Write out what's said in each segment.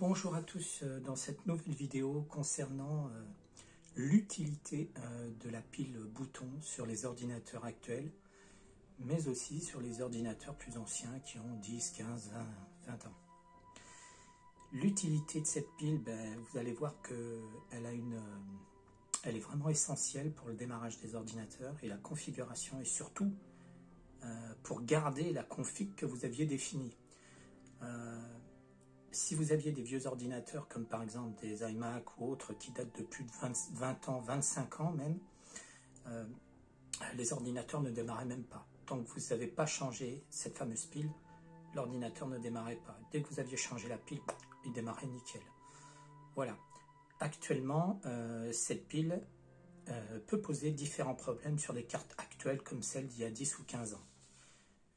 Bonjour à tous, dans cette nouvelle vidéo concernant l'utilité de la pile bouton sur les ordinateurs actuels, mais aussi sur les ordinateurs plus anciens qui ont 10, 15, 20 ans. L'utilité de cette pile, vous allez voir qu'elle elle est vraiment essentielle pour le démarrage des ordinateurs et la configuration, et surtout pour garder la config que vous aviez définie. Si vous aviez des vieux ordinateurs comme par exemple des iMac ou autres qui datent de plus de 20 ans, 25 ans même, les ordinateurs ne démarraient même pas. Tant que vous n'avez pas changé cette fameuse pile, l'ordinateur ne démarrait pas. Dès que vous aviez changé la pile, il démarrait nickel. Voilà. Actuellement, cette pile peut poser différents problèmes sur les cartes actuelles comme celles d'il y a 10 ou 15 ans.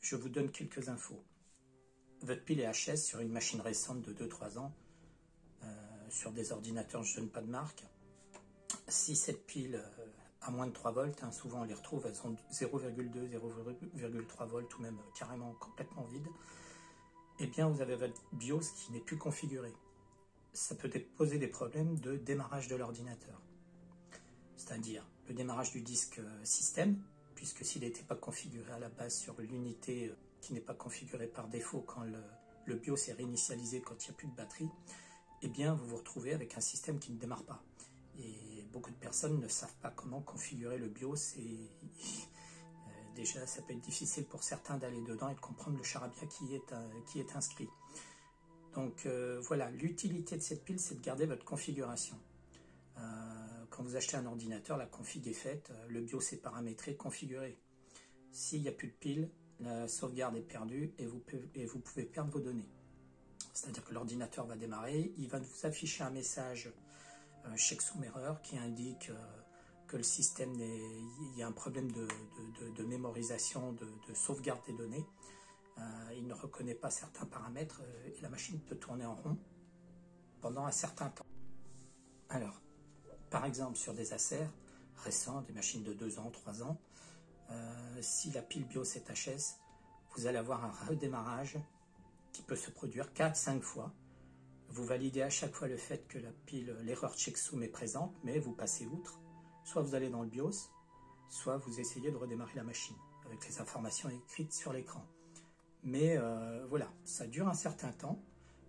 Je vous donne quelques infos. Votre pile est HS sur une machine récente de 2-3 ans, sur des ordinateurs, je ne donne pas de marque. Si cette pile a moins de 3 volts, souvent on les retrouve, elles sont 0,2, 0,3 volts ou même carrément complètement vides, eh bien vous avez votre BIOS qui n'est plus configuré. Ça peut poser des problèmes de démarrage de l'ordinateur. C'est-à-dire le démarrage du disque système, puisque s'il n'était pas configuré à la base sur l'unité qui n'est pas configuré par défaut quand le BIOS est réinitialisé quand il n'y a plus de batterie, eh bien vous vous retrouvez avec un système qui ne démarre pas. Et beaucoup de personnes ne savent pas comment configurer le BIOS et déjà ça peut être difficile pour certains d'aller dedans et de comprendre le charabia qui est inscrit. Donc voilà, l'utilité de cette pile, c'est de garder votre configuration. Quand vous achetez un ordinateur, la config est faite, le BIOS est paramétré, configuré. S'il n'y a plus de pile, la sauvegarde est perdue et vous pouvez perdre vos données. C'est-à-dire que l'ordinateur va démarrer, il va vous afficher un message checksum error qui indique que le système, il y a un problème de mémorisation, de sauvegarde des données. Il ne reconnaît pas certains paramètres et la machine peut tourner en rond pendant un certain temps. Alors, par exemple sur des Acer récents, des machines de 2 ans, 3 ans, si la pile BIOS est HS, vous allez avoir un redémarrage qui peut se produire 4-5 fois. Vous validez à chaque fois le fait que la pile, l'erreur checksum est présente, mais vous passez outre. Soit vous allez dans le BIOS, soit vous essayez de redémarrer la machine avec les informations écrites sur l'écran. Mais voilà, ça dure un certain temps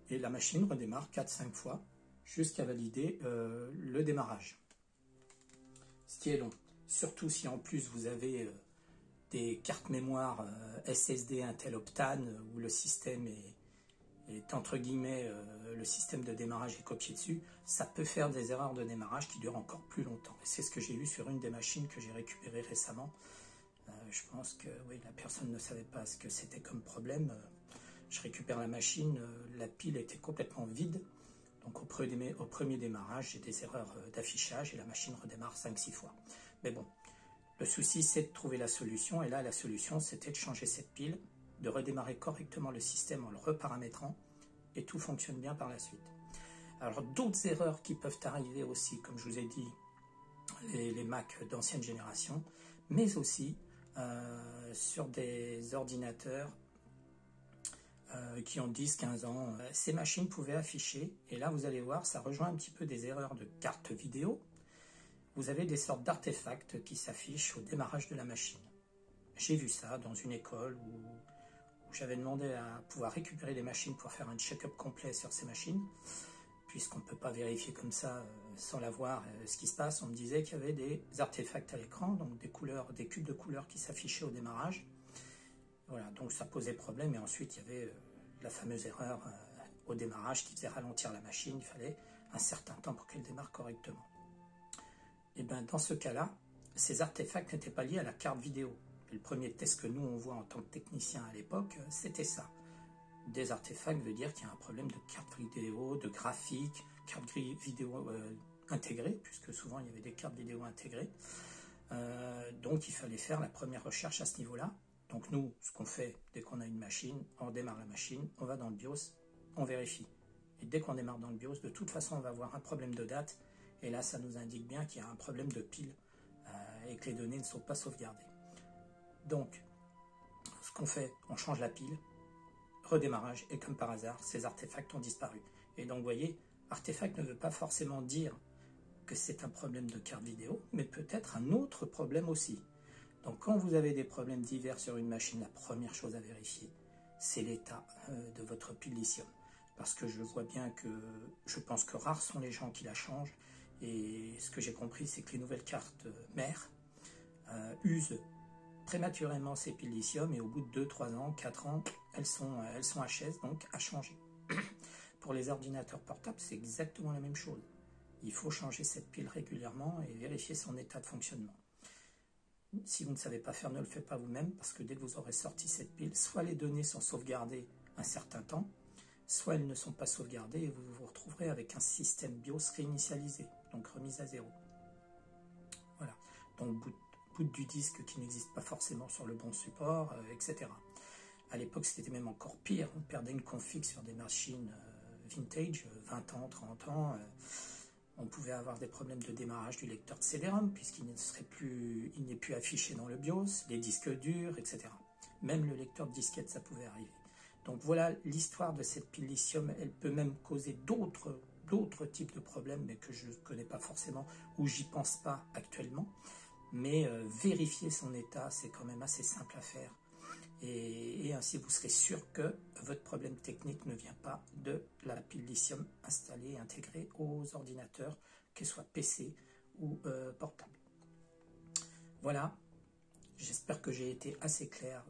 et la machine redémarre 4-5 fois jusqu'à valider le démarrage. Ce qui est long, surtout si en plus vous avez des cartes mémoire SSD Intel Optane où le système est entre guillemets, le système de démarrage est copié dessus, ça peut faire des erreurs de démarrage qui durent encore plus longtemps. Et c'est ce que j'ai eu sur une des machines que j'ai récupérées récemment. Je pense que oui, la personne ne savait pas ce que c'était comme problème. Je récupère la machine, la pile était complètement vide. Donc au premier démarrage, j'ai des erreurs d'affichage et la machine redémarre 5-6 fois. Mais bon, le souci c'est de trouver la solution. Et là, la solution c'était de changer cette pile, de redémarrer correctement le système en le reparamétrant et tout fonctionne bien par la suite. Alors d'autres erreurs qui peuvent arriver aussi, comme je vous ai dit, les Mac d'ancienne génération, mais aussi sur des ordinateurs qui ont 10-15 ans, ces machines pouvaient afficher, et là vous allez voir, ça rejoint un petit peu des erreurs de carte vidéo. Vous avez des sortes d'artefacts qui s'affichent au démarrage de la machine. J'ai vu ça dans une école où j'avais demandé à pouvoir récupérer les machines pour faire un check-up complet sur ces machines, puisqu'on ne peut pas vérifier comme ça sans la voir ce qui se passe. On me disait qu'il y avait des artefacts à l'écran, donc des couleurs, des cubes de couleurs qui s'affichaient au démarrage. Voilà, donc ça posait problème, et ensuite il y avait la fameuse erreur au démarrage qui faisait ralentir la machine. Il fallait un certain temps pour qu'elle démarre correctement. Et bien dans ce cas-là, ces artefacts n'étaient pas liés à la carte vidéo. Et le premier test que nous on voit en tant que technicien à l'époque, c'était ça. Des artefacts veut dire qu'il y a un problème de carte vidéo, de graphique, carte vidéo intégrée, puisque souvent il y avait des cartes vidéo intégrées. Donc il fallait faire la première recherche à ce niveau-là. Donc nous, ce qu'on fait, dès qu'on a une machine, on démarre la machine, on va dans le BIOS, on vérifie. Et dès qu'on démarre dans le BIOS, de toute façon, on va avoir un problème de date. Et là, ça nous indique bien qu'il y a un problème de pile et que les données ne sont pas sauvegardées. Donc, ce qu'on fait, on change la pile, redémarrage, et comme par hasard, ces artefacts ont disparu. Et donc, vous voyez, artefact ne veut pas forcément dire que c'est un problème de carte vidéo, mais peut-être un autre problème aussi. Donc, quand vous avez des problèmes divers sur une machine, la première chose à vérifier, c'est l'état de votre pile lithium. Parce que je vois bien que, je pense que rares sont les gens qui la changent. Et ce que j'ai compris, c'est que les nouvelles cartes mères usent prématurément ces piles lithium et au bout de 2, 3 ans, 4 ans, elles sont HS, donc à changer. Pour les ordinateurs portables, c'est exactement la même chose. Il faut changer cette pile régulièrement et vérifier son état de fonctionnement. Si vous ne savez pas faire, ne le faites pas vous-même, parce que dès que vous aurez sorti cette pile, soit les données sont sauvegardées un certain temps, soit elles ne sont pas sauvegardées et vous vous retrouverez avec un système BIOS réinitialisé, donc remise à zéro. Voilà, donc boot du disque qui n'existe pas forcément sur le bon support, etc. À l'époque, c'était même encore pire, on perdait une config sur des machines vintage, 20 ans, 30 ans, on pouvait avoir des problèmes de démarrage du lecteur de CD-ROM, puisqu'il n'est plus affiché dans le BIOS, les disques durs, etc. Même le lecteur de disquette, ça pouvait arriver. Donc voilà l'histoire de cette pile lithium. Elle peut même causer d'autres types de problèmes, mais que je ne connais pas forcément, ou j'y pense pas actuellement. Mais vérifier son état, c'est quand même assez simple à faire. Et ainsi, vous serez sûr que votre problème technique ne vient pas de la pile lithium installée et intégrée aux ordinateurs, qu'ils soient PC ou portables. Voilà, j'espère que j'ai été assez clair.